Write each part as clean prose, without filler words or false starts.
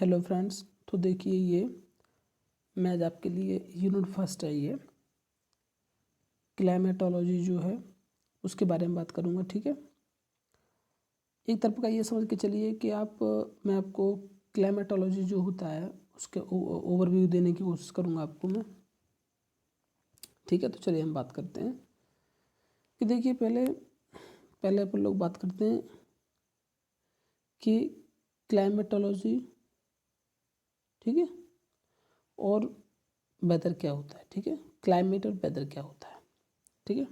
Hello friends, तो देखिए ये मैं आज आपके लिए यूनिट फर्स्ट है ये क्लाइमेटोलॉजी जो है उसके बारे में बात करूँगा। ठीक है, एक तरफ का ये समझ के चलिए कि मैं आपको क्लाइमेटोलॉजी जो होता है उसके ओवरव्यू देने की कोशिश करूँगा आपको मैं। ठीक है, तो चलिए हम बात करते हैं कि देखिए पहले अपन लोग बात करते हैं कि क्लाइमेटोलॉजी, ठीक है, और वेदर क्या होता है। ठीक है, क्लाइमेट और वेदर क्या होता है। ठीक है,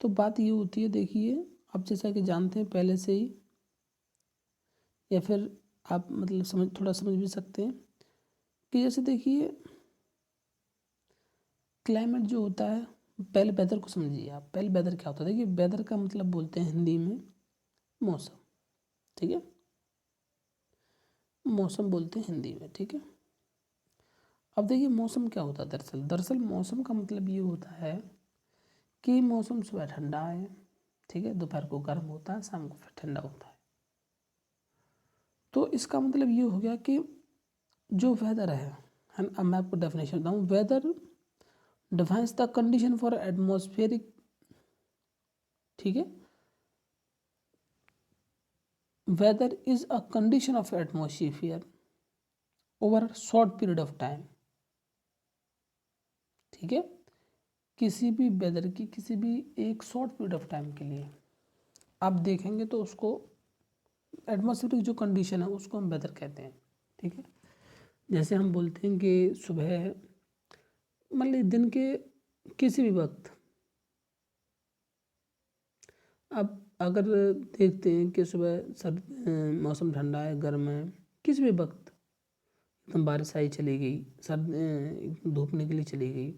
तो बात ये होती है, देखिए आप जैसा कि जानते हैं पहले से ही, या फिर आप मतलब थोड़ा समझ भी सकते हैं कि जैसे देखिए क्लाइमेट जो होता है, पहले वेदर को समझिए आप। पहले वेदर क्या होता है, देखिए वेदर का मतलब बोलते हैं हिंदी में मौसम। ठीक है, मौसम बोलते हैं हिंदी में। ठीक है, अब देखिए मौसम क्या होता है। दरअसल मौसम का मतलब ये होता है कि मौसम सुबह ठंडा है, ठीक है, दोपहर को गर्म होता है, शाम को फिर ठंडा होता है। तो इसका मतलब ये हो गया कि जो वेदर है अब मैं आपको डेफिनेशन बताऊँ। Weather defines the condition for atmospheric, ठीक है, weather is a condition of atmosphere over short period of time. ठीक है, किसी भी वेदर की किसी भी एक शॉर्ट पीरियड ऑफ टाइम के लिए आप देखेंगे तो उसको एटमॉस्फेरिक जो कंडीशन है उसको हम वेदर कहते हैं। ठीक है, जैसे हम बोलते हैं कि सुबह मतलब दिन के किसी भी वक्त अब अगर देखते हैं कि सुबह मौसम ठंडा है, गर्म है, किसी भी वक्त एकदम बारिश आई चली गई, धूप निकली चली गई,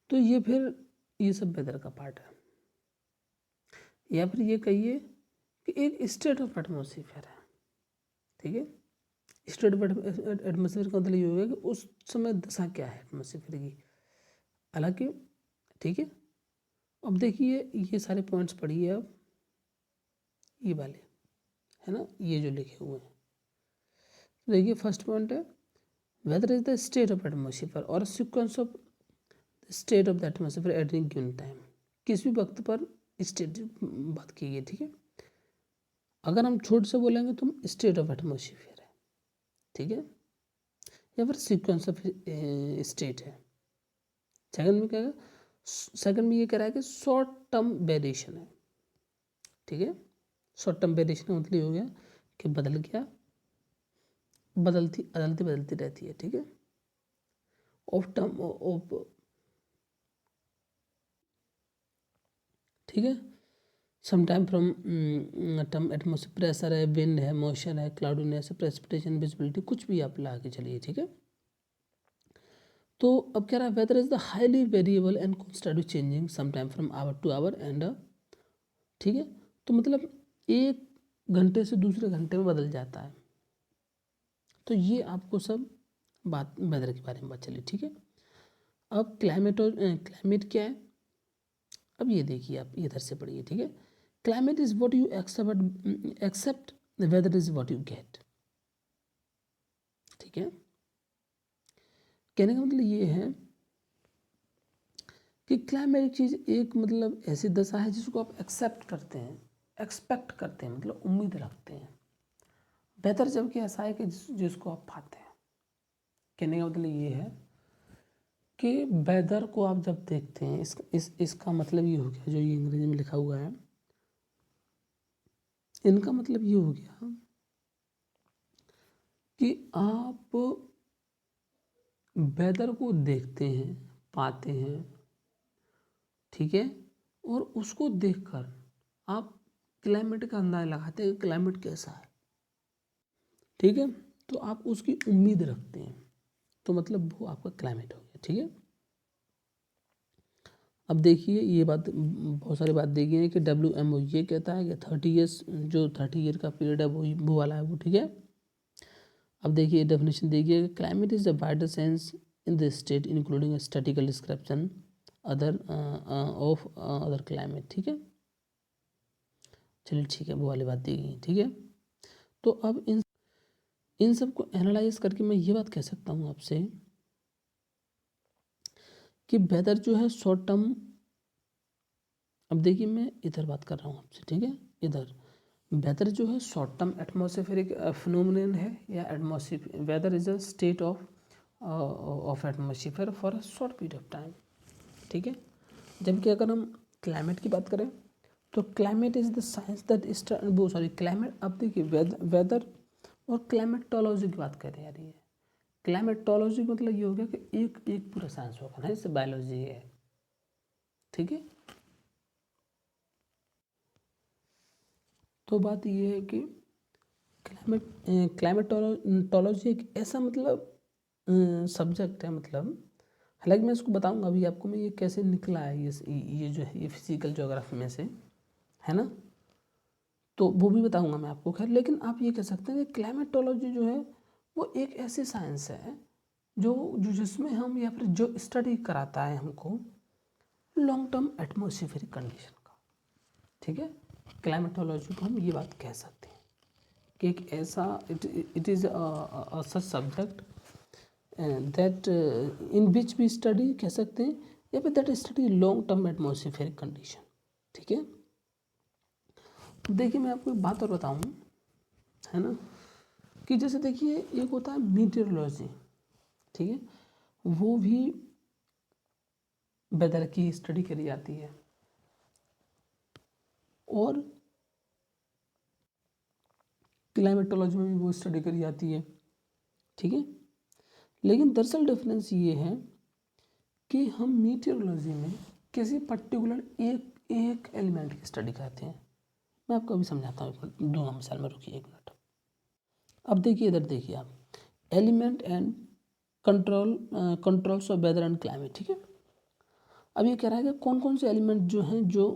तो ये सब वेदर का पार्ट है। या फिर ये कहिए कि एक स्टेट ऑफ एटमॉस्फेयर है। ठीक है, स्टेट ऑफ एटमॉस्फेयर का मतलब ये होगा कि उस समय दशा क्या है एटमॉस्फेयर की। हालांकि ठीक है, अब देखिए ये सारे पॉइंट्स पढ़िए अब, ये वाले है ना, ये जो लिखे हुए हैं। तो देखिए फर्स्ट पॉइंट है weather is the state of atmosphere और sequence of state of the atmosphere at any given time. किस भी वक्त पर स्टेट बात की गई। ठीक है, अगर हम छोटे से बोलेंगे तो हम स्टेट ऑफ एटमॉस्फेयर है। ठीक है, या फिर सीक्वेंस ऑफ स्टेट है। सेकंड में क्या है, सेकंड में ये कह रहा है कि शॉर्ट टर्म वेरिएशन है। ठीक है, शॉर्ट टर्म वेरिएशन का मतलब हो गया कि बदल गया, बदलती रहती है। ठीक है, ऑफ टर्म ऑफ, ठीक है, some time from term atmosphere, pressure है, विंड है, मोशन है, क्लाउडीनेस है, प्रेसिपिटेशन, विजिबिलिटी, कुछ भी आप ला के चलिए। ठीक है, तो अब कह रहा है weather is the highly variable and constantly changing some time from hour to hour and, ठीक है, तो मतलब एक घंटे से दूसरे घंटे में बदल जाता है। तो ये आपको सब बात वेदर के बारे में बात चली। ठीक है, अब क्लाइमेट क्या है, अब ये देखिए आप इधर से पढ़िए। ठीक है, climate is what you expect, weather is what you get. ठीक है, कहने का मतलब ये है कि क्लाइमेट एक चीज़, एक मतलब ऐसी दशा है जिसको आप एक्सेप्ट करते हैं, एक्सपेक्ट करते हैं, मतलब उम्मीद रखते हैं। बेहतर जबकि ऐसा है कि जिसको आप पाते हैं। कहने का मतलब ये है कि वेदर को आप जब देखते हैं, इसका मतलब ये हो गया, जो ये अंग्रेजी में लिखा हुआ है, इनका मतलब ये हो गया कि आप वेदर को देखते हैं, पाते हैं, ठीक है, और उसको देखकर आप क्लाइमेट का अंदाजा लगाते हैं, क्लाइमेट कैसा है। ठीक है, तो आप उसकी उम्मीद रखते हैं, तो मतलब वो आपका क्लाइमेट हो गया। ठीक है, अब देखिए ये बात, बहुत सारी बात देखी है कि WMO ये कहता है कि 30 ईयर्स, जो 30 ईयर का पीरियड है वो वाला है वो। ठीक है, अब देखिए डेफिनेशन देखिए, climate is the wider sense in the state including statistical description other of other climate. ठीक है, चलिए ठीक है, वो वाली बात दी गई। ठीक है, तो अब इन सब को एनालाइज करके मैं ये बात कह सकता हूँ आपसे कि वेदर जो है शॉर्ट टर्म, अब देखिए मैं इधर बात कर रहा हूँ आपसे, ठीक है, इधर वेदर जो है शॉर्ट टर्म एटमॉस्फेरिक फिनोमिनन है या atmosphere, weather is a state of atmosphere for a short period of time, ठीक है। जबकि अगर हम क्लाइमेट की बात करें तो climate is the science that climate, अब देखिए वेदर और क्लाइमेटोलॉजी की बात कर रहे हैं यार, ये क्लाइमेटोलॉजी मतलब ये हो गया कि एक पूरा साइंस होगा ना, जैसे बायोलॉजी है, ठीक है। तो बात ये है कि क्लाइमेटोलॉजी एक ऐसा मतलब सब्जेक्ट है, मतलब हालांकि मैं इसको बताऊंगा अभी आपको मैं ये कैसे निकला है, ये जो है ये फिजिकल ज्योग्राफी में से है ना, तो वो भी बताऊंगा मैं आपको। खैर, लेकिन आप ये कह सकते हैं कि क्लाइमेटोलॉजी जो है वो एक ऐसी साइंस है जो जिसमें हम या फिर जो स्टडी कराता है हमको लॉन्ग टर्म एटमॉस्फेरिक कंडीशन का, ठीक है। क्लाइमेटोलॉजी को हम ये बात कह सकते हैं कि एक ऐसा it is such subject that in which भी स्टडी कह सकते हैं या फिर that study long term atmospheric condition, ठीक है। देखिए मैं आपको एक बात और बताऊँ, है ना, कि जैसे देखिए एक होता है मीटेरोलॉजी, ठीक है, वो भी वेदर की स्टडी करी जाती है, और क्लाइमेटोलॉजी में भी वो स्टडी करी जाती है, ठीक है। लेकिन दरअसल डिफरेंस ये है कि हम मीटेरोलॉजी में किसी पर्टिकुलर एक एलिमेंट की स्टडी करते हैं। मैं आपको अभी समझाता हूँ, दूंगा मिसाल में, रुकिए एक मिनट। अब देखिए इधर देखिए आप, element and controls of weather and climate, ठीक है। अब ये कह रहा है कि कौन कौन से एलिमेंट जो हैं जो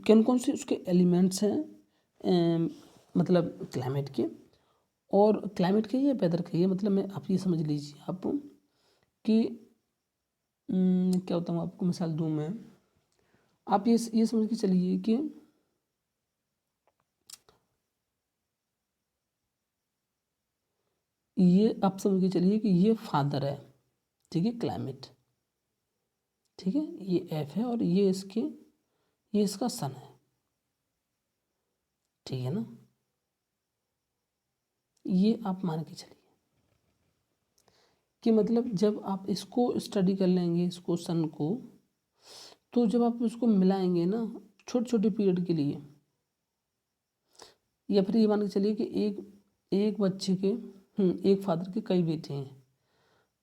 कौन कौन से उसके एलिमेंट्स हैं मतलब क्लाइमेट के, और क्लाइमेट के या वेदर के, ये मतलब मैं आप ये समझ लीजिए आप कि क्या होता हूँ आपको मिसाल दूँ मैं, आप ये समझ के चलिए कि ये आप समझ के चलिए कि ये फादर है, ठीक है, क्लाइमेट, ठीक है, ये एफ है और ये इसका सन है, ठीक है ना। ये आप मान के चलिए कि मतलब जब आप इसको स्टडी कर लेंगे, इसको सन को, तो जब आप उसको मिलाएंगे ना छोटे छोटे पीरियड के लिए, या फिर ये मान के चलिए कि एक बच्चे के एक फादर के कई बेटे हैं,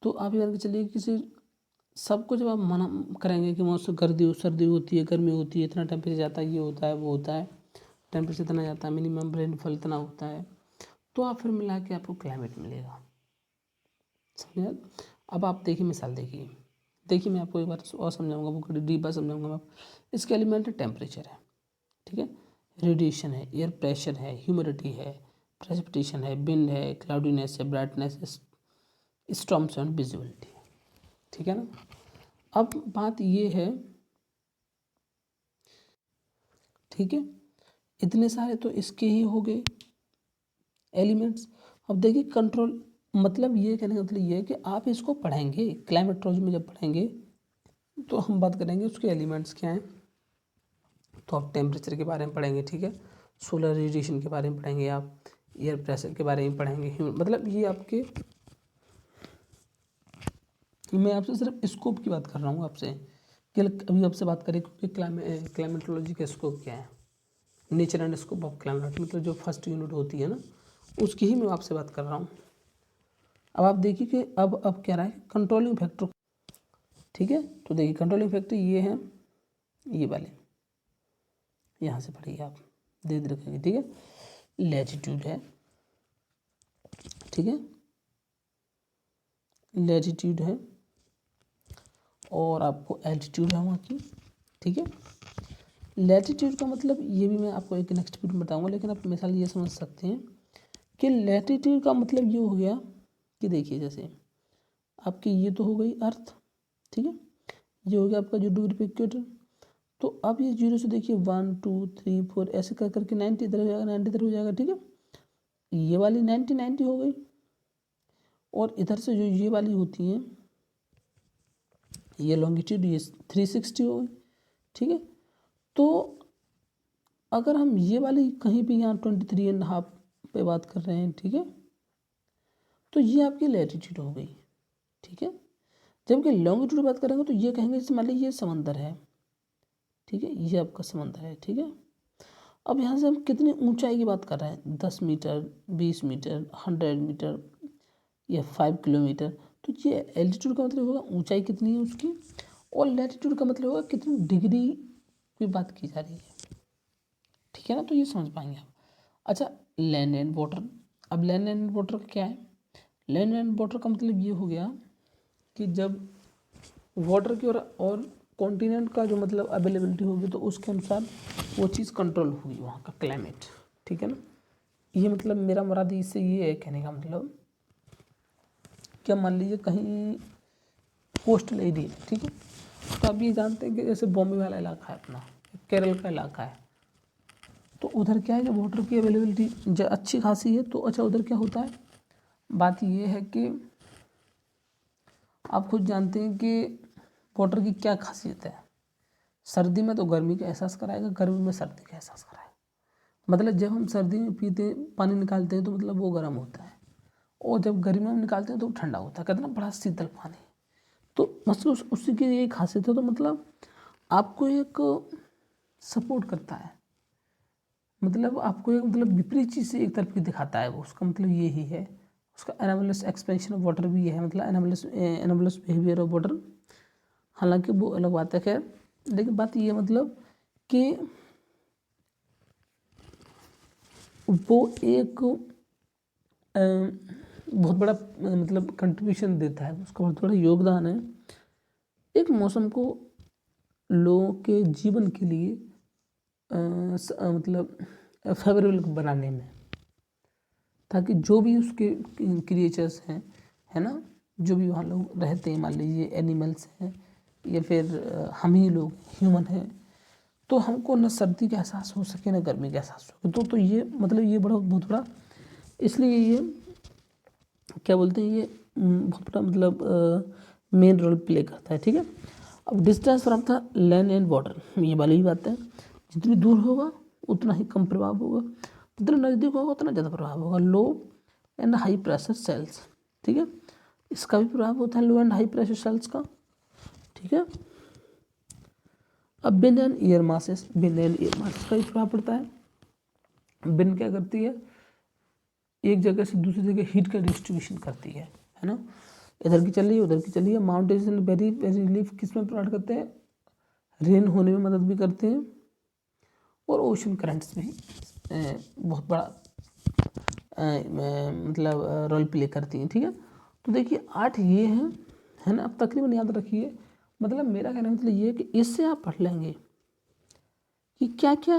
तो आप ये मान के चलिए किसी सबको जब आप मना करेंगे कि मौसम सर्दी होती है, गर्मी होती है, इतना टेम्परेचर जाता है, ये होता है, वो होता है, टेम्परेचर इतना जाता है, मिनिमम रेनफॉल इतना होता है, तो आप फिर मिला के आपको क्लाइमेट मिलेगा, समझे। अब आप देखिए मिसाल देखिए मैं आपको एक बार और समझाऊंगा, वो थोड़ी डीप बात समझाऊंगा मैं। इसके एलिमेंट टेम्परेचर है, ठीक है, रेडिएशन है, एयर प्रेशर है, ह्यूमिडिटी है, प्रेसिपिटेशन है, विंड है, क्लाउडीनेस है, ब्राइटनेस, स्टॉर्म्स एंड विजिबिलिटी, ठीक है ना। अब बात ये है, ठीक है, इतने सारे तो इसके ही हो गए एलिमेंट्स। अब देखिए कंट्रोल, मतलब ये कहने का मतलब ये है कि आप इसको पढ़ेंगे क्लाइमेटोलॉजी में, जब पढ़ेंगे तो हम बात करेंगे उसके एलिमेंट्स क्या हैं, तो आप टेम्परेचर के बारे में पढ़ेंगे, ठीक है, सोलर रेडिएशन के बारे में पढ़ेंगे, आप एयर प्रेशर के बारे में पढ़ेंगे, मतलब ये आपके, मैं आपसे सिर्फ स्कोप की बात कर रहा हूँ आपसे, कि अभी आपसे बात करें क्योंकि क्लाइमेटोलॉजी का स्कोप क्या है, nature and scope of climate, मतलब जो फर्स्ट यूनिट होती है ना, उसकी ही मैं आपसे बात कर रहा हूँ। अब आप देखिए कि अब क्या रहा है कंट्रोलिंग फैक्टर, ठीक है। तो देखिए कंट्रोलिंग फैक्टर ये है, ये वाले, यहाँ से पढ़िए आप, धीरे धीरे करिए, ठीक है। लैटिट्यूड है, ठीक है, लैटिट्यूड है, और आपको एल्टीट्यूड है वहाँ की, ठीक है। लैटिट्यूड का मतलब ये भी मैं आपको एक नेक्स्ट वीडियो में बताऊँगा, लेकिन आप मिसाल ये समझ सकते हैं कि लैटिट्यूड का मतलब ये हो गया कि देखिए जैसे आपकी ये तो हो गई अर्थ, ठीक है, ये हो गया आपका जो डिग्री पे इक्वेटर, तो अब ये 0 से देखिए 1 2 3 4 ऐसे कर करके 90 इधर हो जाएगा, 90 इधर हो जाएगा, ठीक है। ये वाली 90 90 हो गई, और इधर से जो ये वाली होती हैं ये लॉन्गिट्यूड ये 360 हो गई, ठीक है। तो अगर हम ये वाली कहीं भी यहाँ 23.5 पे बात कर रहे हैं, ठीक है, तो ये आपकी लैटिट्यूड हो गई, ठीक है। जबकि लॉन्गिट्यूड बात करेंगे तो ये कहेंगे जैसे मान लीजिए ये समंदर है, ठीक है, ये आपका समंदर है, ठीक है। अब यहाँ से हम कितनी ऊंचाई की बात कर रहे हैं, 10 मीटर, 20 मीटर, 100 मीटर या 5 किलोमीटर। तो ये एल्टीट्यूड का मतलब होगा ऊंचाई कितनी है उसकी, और लैटिट्यूड का मतलब होगा कितनी डिग्री की बात की जा रही है, ठीक है ना। तो ये समझ पाएंगे आप। अच्छा, लैंड एंड वाटर। अब लैंड एंड वाटर का क्या है, लैंड एंड वाटर का मतलब ये हो गया कि जब वाटर की और कॉन्टिनेंट का जो मतलब अवेलेबिलिटी होगी तो उसके अनुसार वो चीज़ कंट्रोल होगी, वहाँ का क्लाइमेट, ठीक है ना। ये मतलब मेरा मुराद इससे ये है कहने का मतलब, क्या मान लीजिए कहीं कोस्टल एरिया, ठीक है, तो आप ये जानते हैं कि जैसे बॉम्बे वाला इलाका है अपना, केरल का इलाका है, तो उधर क्या है कि वाटर की अवेलेबिलिटी अच्छी खासी है। तो अच्छा, उधर क्या होता है, बात ये है कि आप खुद जानते हैं कि वाटर की क्या खासियत है, सर्दी में तो गर्मी का एहसास कराएगा, गर्मी में सर्दी का एहसास कराएगा। मतलब जब हम सर्दी में पीते पानी निकालते हैं तो मतलब वो गर्म होता है, और जब गर्मी में निकालते हैं तो ठंडा होता है, कहते हैं ना बड़ा शीतल पानी। तो मतलब उसी की ये खासियत है। तो मतलब आपको एक सपोर्ट करता है, मतलब आपको एक मतलब विपरीत चीज़ से एक तरफ की दिखाता है वो, उसका मतलब ये ही है। उसका एनामलस एक्सपेंशन ऑफ वाटर भी है, मतलब एनामलस बिहेवियर ऑफ वाटर, हालांकि वो अलग बात है खैर। लेकिन बात ये मतलब कि वो एक बहुत बड़ा मतलब कंट्रीब्यूशन देता है, उसका बहुत बड़ा योगदान है एक मौसम को लोगों के जीवन के लिए मतलब फेवरेबल बनाने में, ताकि जो भी उसके क्रिएचर्स हैं, है ना, जो भी वहाँ लोग रहते हैं, मान लीजिए एनिमल्स हैं या फिर हम ही लोग ह्यूमन हैं, तो हमको न सर्दी का एहसास हो सके न गर्मी का एहसास हो सके। तो ये मतलब ये बड़ा बहुत बड़ा, इसलिए ये क्या बोलते हैं, ये बहुत बड़ा मतलब मेन रोल प्ले करता है, ठीक है। अब डिस्टेंस फ्रॉम था लैंड एंड वाटर, ये वाली ही बात है, जितनी दूर होगा उतना ही कम प्रभाव होगा, जितना नज़दीक होगा उतना ज़्यादा प्रभाव होगा। लो एंड हाई प्रेशर सेल्स, ठीक है, इसका भी प्रभाव होता है लो एंड हाई प्रेशर सेल्स का, ठीक है। अब wind and air masses, wind and air masses का भी प्रभाव पड़ता है। विंड क्या करती है, एक जगह से दूसरी जगह हीट का डिस्ट्रीब्यूशन करती है ना, इधर की चल रही है उधर की चल रही है। Mountains and very very relief किस में प्रोवाइड करते हैं, रेन होने में मदद भी करते हैं, और ओशन करंट्स भी बहुत बड़ा मतलब रोल प्ले करती हैं, ठीक है। तो देखिए 8 ये हैं, है ना। अब तकरीबन याद रखिए, मतलब मेरा कहने का मतलब ये है कि इससे आप पढ़ लेंगे कि क्या क्या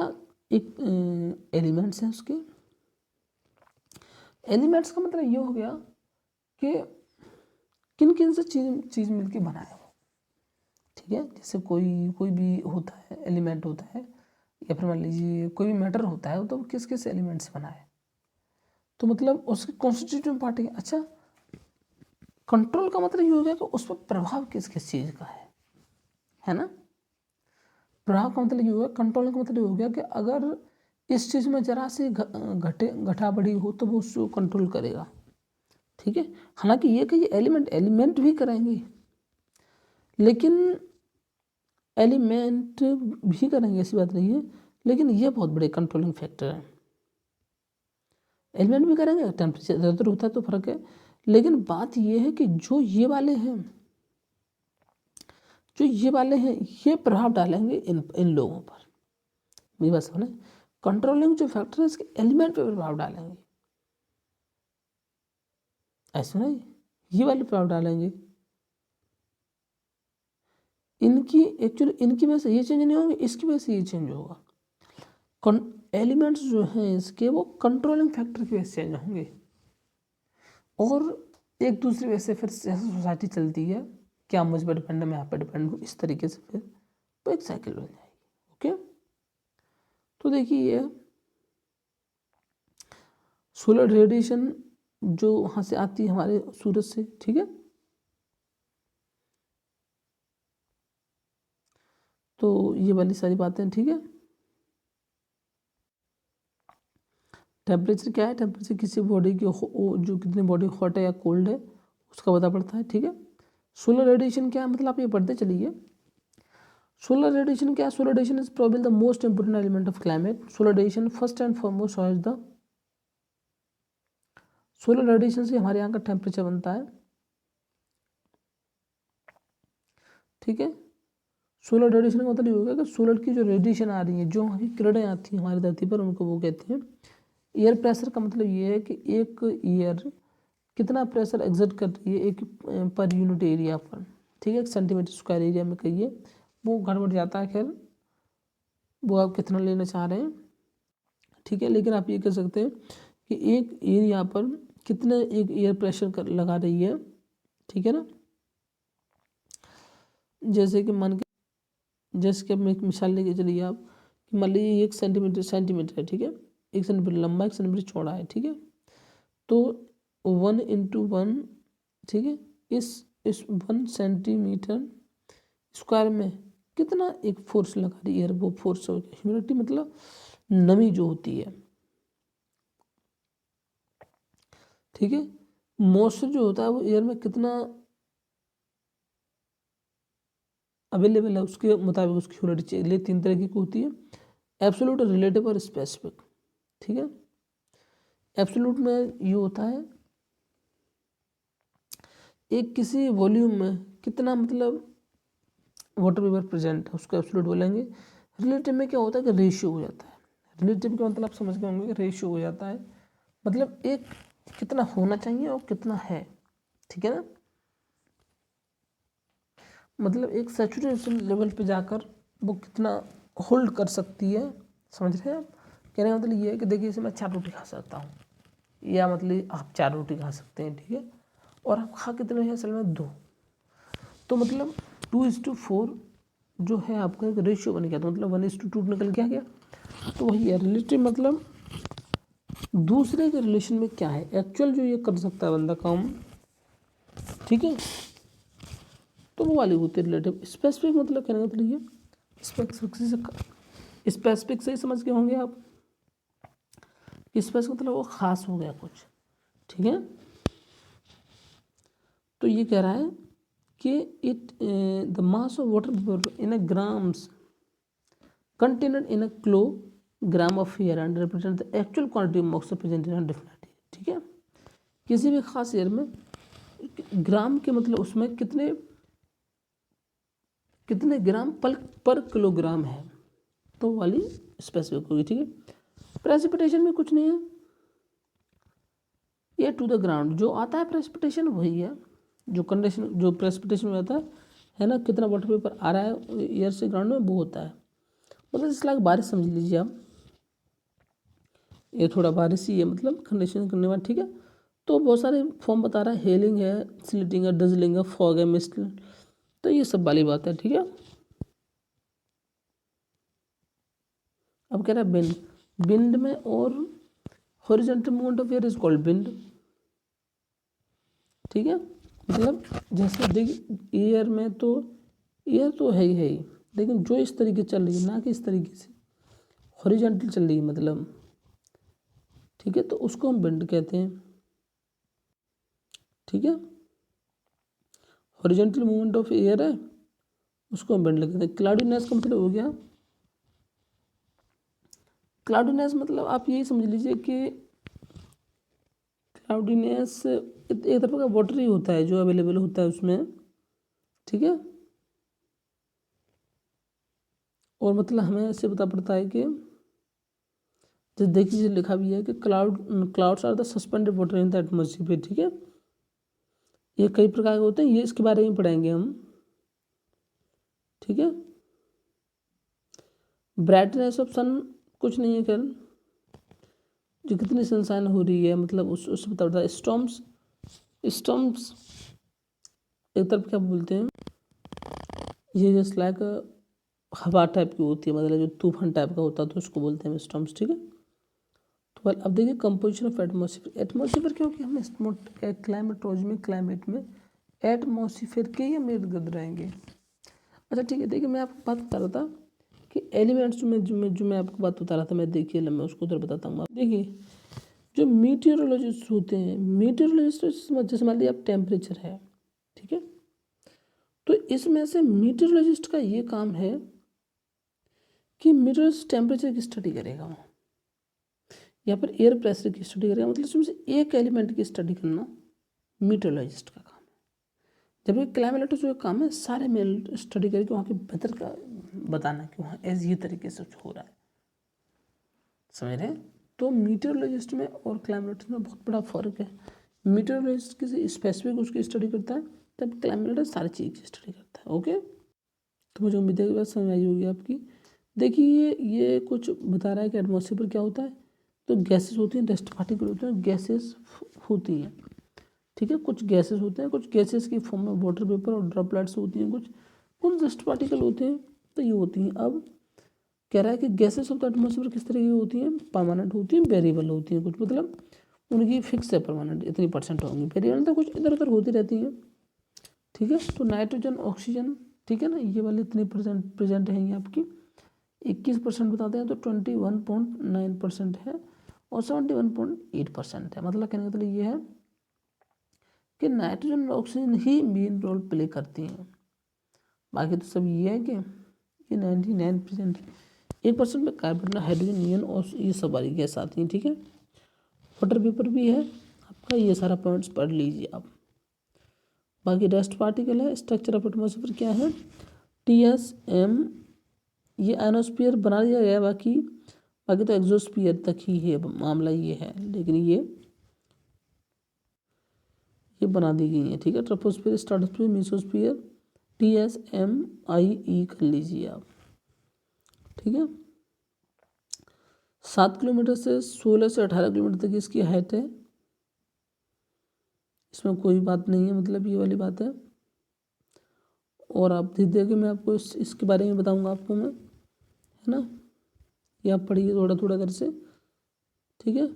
एक एलिमेंट्स हैं उसके। एलिमेंट्स का मतलब ये हो गया कि किन किन से चीज़ मिलके बना है वो, ठीक है। जैसे कोई भी होता है, एलिमेंट होता है, या फिर मान लीजिए कोई भी मैटर होता है, तो किस किस एलिमेंट से बना है, तो मतलब उसके कॉन्स्टिट्यूटिव पार्ट है। अच्छा, कंट्रोल का मतलब ये हो गया कि उस पर प्रभाव किस किस चीज़ का है ना। प्रभाव का मतलब ये हो गया, कंट्रोल का मतलब ये हो गया कि अगर इस चीज़ में जरा सी घटा बढ़ी हो तो वो उसको कंट्रोल करेगा, ठीक है। हालांकि ये कि ये एलिमेंट भी करेंगे, लेकिन एलिमेंट भी करेंगे ऐसी बात नहीं है, लेकिन ये बहुत बड़े कंट्रोलिंग फैक्टर है। एलिमेंट भी करेंगे, टेम्परेचर इधर उधर होता है तो फर्क है, लेकिन बात ये है कि जो ये वाले हैं ये प्रभाव डालेंगे इन लोगों पर। मेरी बात समझे, कंट्रोलिंग जो फैक्टर है इसके एलिमेंट पे प्रभाव डालेंगे, ऐसा नहीं, ये वाले प्रभाव डालेंगे। इनकी वजह से ये चेंज नहीं होंगे, इसकी वजह से ये चेंज होगा। एलिमेंट्स जो हैं इसके वो कंट्रोलिंग फैक्टर की वजह से चेंज होंगे, और एक दूसरी वजह से फिर सोसाइटी चलती है, क्या मुझ पर डिपेंड है, मैं यहाँ पर डिपेंड हूँ, इस तरीके से फिर तो एक साइकिल बन जाएगी। तो देखिए ये सोलर रेडिएशन जो वहाँ से आती है हमारे सूरज से, ठीक है। तो ये वाली सारी बातें, ठीक है। टेम्परेचर क्या है? टेम्परेचर किसी बॉडी की जो कितनी बॉडी हॉट है या कोल्ड है उसका पता पड़ता है, ठीक है। सोलर रेडिएशन क्या है? मतलब आप ये पढ़ते चलिए। सोलर रेडिएशन क्या है? Solar radiation is probably the most important element of climate. Solar radiation first and foremost है द सोलर रेडिएशन से हमारे यहाँ का टेम्परेचर बनता है, ठीक है। सोलर रेडिएशन का मतलब ये होगा कि सोलर की जो रेडिएशन आ रही है, जो हमारी किरणें आती हैं हमारी धरती पर, उनको वो कहते हैं एयर प्रेशर। का मतलब ये है कि एक ईयर कितना प्रेशर एग्जर्ट कर रही है एक पर यूनिट एरिया पर, ठीक है। एक सेंटीमीटर स्क्वायर एरिया में कहिए, वो घट बढ़ जाता है, खैर वो आप कितना लेना चाह रहे हैं, ठीक है। लेकिन आप ये कह सकते हैं कि एक एरिया पर कितने एक एयर प्रेशर लगा रही है, ठीक है ना। जैसे कि मान के, जैसे कि एक मिसाल लेके चलिए आप, कि मान लीजिए 1 सेंटीमीटर है, ठीक है। 1 सेंटीमीटर लंबा, 1 सेंटीमीटर चौड़ा है, ठीक है। तो 1 × 1, ठीक है, इस 1 सेंटीमीटर स्क्वायर में कितना एक फोर्स लगा रही है, वो फोर्स हो गया ह्यूमिडिटी, मतलब नमी जो होती है, ठीक है। मॉइस्चर जो होता है वो एयर में कितना अवेलेबल है उसके मुताबिक उसकी ह्यूमिडिटी चाहिए। 3 तरह की होती है, एब्सोल्यूट, रिलेटिव और स्पेसिफिक, ठीक है। एब्सोल्यूट में ये होता है एक किसी वॉल्यूम में कितना मतलब वाटर वेपर प्रेजेंट है, उसको एब्सोल्यूट बोलेंगे। रिलेटिव में क्या होता है कि रेशियो हो जाता है। रिलेटिव का मतलब आप समझ गए होंगे कि रेशियो हो जाता है, मतलब एक कितना होना चाहिए और कितना है, ठीक है ना। मतलब एक सैचुरेशन लेवल पे जाकर वो कितना होल्ड कर सकती है, समझ रहे हैं आप। कहने का मतलब ये है कि देखिए जैसे मैं 4 रोटी खा सकता हूँ, या मतलब आप 4 रोटी खा सकते हैं, ठीक है। और आप खा कितने हैं? असल में 2, तो मतलब 2:4 जो है आपका एक रेशियो बन गया, तो मतलब 1:2 निकल के आ गया। तो वही है रिलेटिव, मतलब दूसरे के रिलेशन में क्या है एक्चुअल जो ये कर सकता है बंदा काम, ठीक है, तो वो वाली होती है रिलेटिव। स्पेसिफिक मतलब कहने का मतलब ये, स्पेसिफिक से ही समझ के होंगे आप। स्पेसिफिक मतलब वो खास हो गया कुछ, ठीक है। तो ये कह रहा है कि the mass of water vapour in a grams container in a kilogram of air and represent the actual quantity of moisture present in different, ठीक है। किसी भी खास एयर में ग्राम के मतलब उसमें कितने ग्राम पर किलोग्राम है, तो वाली स्पेसिफिक होगी, ठीक है। प्रेसिपिटेशन में कुछ नहीं है, ये टू द ग्राउंड जो आता है प्रेसिपिटेशन वही है, जो कंडीशन जो प्रेसिपिटेशन में आता है ना, कितना वाटर वेपर आ रहा है एयर से ग्राउंड में, वो होता है। मतलब इस लायक बारिश समझ लीजिए आप, ये थोड़ा बारिश ही है, मतलब कंडीशन करने वाला, ठीक है। तो बहुत सारे फॉर्म बता रहा है, हेलिंग है, स्लिटिंग है, डजलिंग है, फॉग है, मिस्ट, तो ये सब वाली बात है, ठीक है। अब कह रहा है विंड, विंड में और horizontal movement of air is called wind, ठीक है। मतलब जैसे देख एयर में तो एयर तो है ही, लेकिन जो इस तरीके चल रही है ना कि इस तरीके से हॉरिजॉन्टल चल रही है मतलब, ठीक है, तो उसको हम विंड कहते हैं, ठीक है। हॉरिजॉन्टल मूवमेंट ऑफ एयर है, उसको हम विंड कहते हैं। क्लाउडीनेस का मतलब हो गया, क्लाउडीनेस मतलब आप यही समझ लीजिए कि क्लाउडीनेस एक तरह का वाटर ही होता है जो अवेलेबल होता है उसमें, ठीक है। और मतलब हमें ऐसे पता पड़ता है कि जैसे देखिए लिखा भी है कि clouds are the suspended water in the atmosphere, ठीक है। ये कई प्रकार के होते हैं, ये इसके बारे में पढ़ेंगे हम, ठीक है। ब्राइटनेस ऑफ सन कुछ नहीं है, खैर जो कितनी सनशाइन हो रही है मतलब उससे पता पड़ता है। स्टॉर्म्स एक तरफ क्या बोलते हैं, ये जस्ट लाइक हवा टाइप की होती है, मतलब जो तूफान टाइप का होता है तो उसको बोलते हैं स्टॉर्म्स, ठीक है। तो अब देखिए कंपोजिशन ऑफ एटमॉस्फेयर। एटमॉस्फेयर क्योंकि हम क्लाइमेटोलॉजी में क्लाइमेट में एटमॉस्फेयर के ही हम इर्द गिर्द रहेंगे। अच्छा ठीक है, देखिए मैं आपको बात बता रहा था कि एलिमेंट्स में जो मैं आपको बात बता रहा था, मैं देखिए मैं उसको उधर बताता हूँ। देखिए जो मीटियोरोलॉजिस्ट होते हैं, मीटियोरोलॉजिस्ट जैसे मान लीजिए आप टेम्परेचर है, ठीक है, तो इसमें से मीटियोरोलॉजिस्ट का ये काम है कि मीटियोरोलॉजिस्ट टेम्परेचर की स्टडी करेगा वो, या फिर एयर प्रेशर की स्टडी करेगा, मतलब इसमें से एक एलिमेंट की स्टडी करना मीटियोरोलॉजिस्ट का काम है। जबकि क्लाइमेटोलॉजिस्ट का काम है सारे में स्टडी करके वहाँ के वेदर का बताना कि वहाँ ऐसे ये तरीके से हो रहा है, समझ रहे हैं। तो मीटियोरोलॉजिस्ट में और क्लाइमेटोलॉजिस्ट में बहुत बड़ा फ़र्क है। मीटियोरोलॉजिस्ट किसी स्पेसिफिक उसकी स्टडी करता है, तब क्लाइमेटोलॉजिस्ट सारी चीज़ की स्टडी करता है। ओके, तो मुझे उम्मीद है कि बात समझ आई होगी आपकी। देखिए ये कुछ बता रहा है कि एटमॉस्फेयर पर क्या होता है, तो गैसेस होती हैं, डस्ट पार्टिकल होते हैं, गैसेस होती हैं, ठीक है। कुछ गैसेस होते हैं, कुछ गैसेस की फॉर्म में वाटर वेपर और ड्रॉपलेट्स होती हैं, कुछ डस्ट पार्टिकल होते हैं, तो ये होती हैं। अब कह रहा है कि गैसेस ऑफ द एटमॉस्फेयर किस तरह की होती हैं, परमानेंट होती हैं, वेरिएबल होती हैं, कुछ मतलब उनकी फिक्स है, परमानेंट इतनी परसेंट होंगी, वेरिएबल तो कुछ इधर उधर होती रहती हैं, ठीक है। तो नाइट्रोजन ऑक्सीजन, ठीक है ना, ये वाले इतनी प्रेजेंट है, ये आपकी 21% बताते हैं, तो 21.9% है, और 71.8% है। मतलब कहने का मतलब ये है कि नाइट्रोजन और ऑक्सीजन ही मेन रोल प्ले करती हैं, बाकी तो सब ये है कि ये 99%, 1% में कार्बन, हाइड्रोजन, नियन और ये सब वाली गैस आती हैं, ठीक है। वाटर वेपर भी है आपका, ये सारा पॉइंट्स पढ़ लीजिए आप। बाकी डस्ट पार्टिकल है, स्ट्रक्चर ऑफ एटमॉस्फेयर क्या है, TSM, ये आयनोस्फीयर बना दिया गया है, बाकी तो एक्सोस्फीयर तक ही है मामला, ये है, लेकिन ये बना दी गई है, ठीक है। ट्रोपोस्फीयर, स्ट्रेटोस्फीयर, मेसोस्फीयर, TSMIE कर लीजिए आप, ठीक है। 7 किलोमीटर से 16 से 18 किलोमीटर तक इसकी हाइट है, इसमें कोई बात नहीं है, मतलब ये वाली बात है। और आप धीरे धीरे मैं आपको इसके बारे में बताऊंगा आपको मैं, है ना, ये आप पढ़िए थोड़ा थोड़ा कर से, ठीक है।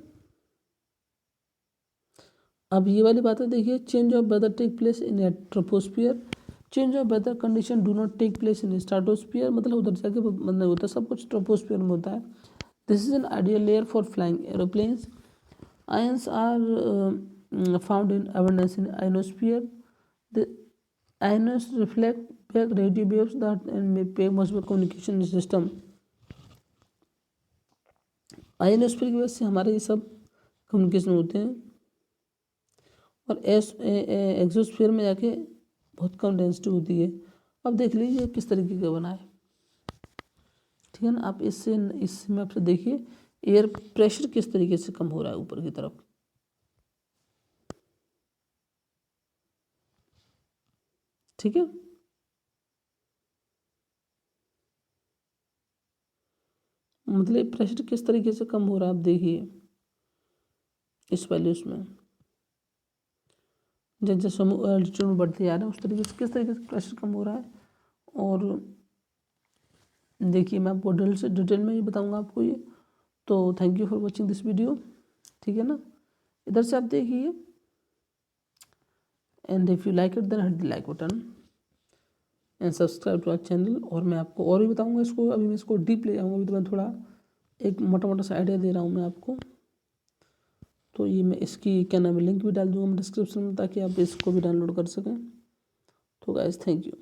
अब ये वाली बात है, देखिए change of weather take place in troposphere, change of weather condition do not take place in stratosphere, मतलब उधर जाके मतलब होता है, सब कुछ ट्रोपोस्फियर में होता है। This is an ideal layer for flying aeroplanes, ions are found in abundance in ionosphere. The ions reflect back radio waves that may pay most communication system. Ionosphere की वजह से हमारे ये सब कम्युनिकेशन होते हैं, और एक्सोस्फीयर में जाके बहुत कम डेंसिटी होती है। अब देख लीजिए किस तरीके का बना है, ठीक है ना। आप इससे में आपसे देखिए एयर प्रेशर किस तरीके से कम हो रहा है ऊपर की तरफ, ठीक है। मतलब प्रेशर किस तरीके से कम हो रहा है, आप देखिए इस वैल्यूज में, जैसे जैसे हम एल्टीट्यूड में बढ़ते जा रहे हैं उस तरीके से किस तरीके से प्रेशर कम हो रहा है। और देखिए मैं आपको डिटेल में ही बताऊंगा आपको ये। तो thank you for watching this video, ठीक है ना। इधर से आप देखिए, and if you like it then hit the like button and subscribe to our channel. और मैं आपको और भी बताऊंगा इसको, अभी मैं इसको डीप ले जाऊँगा, अभी तो मैं थोड़ा एक मोटा मोटा सा आइडिया दे रहा हूँ मैं आपको। तो ये मैं इसकी क्या नाम है लिंक भी डाल दूँगा मैं डिस्क्रिप्शन में, ताकि आप इसको भी डाउनलोड कर सकें। तो गाइस थैंक यू।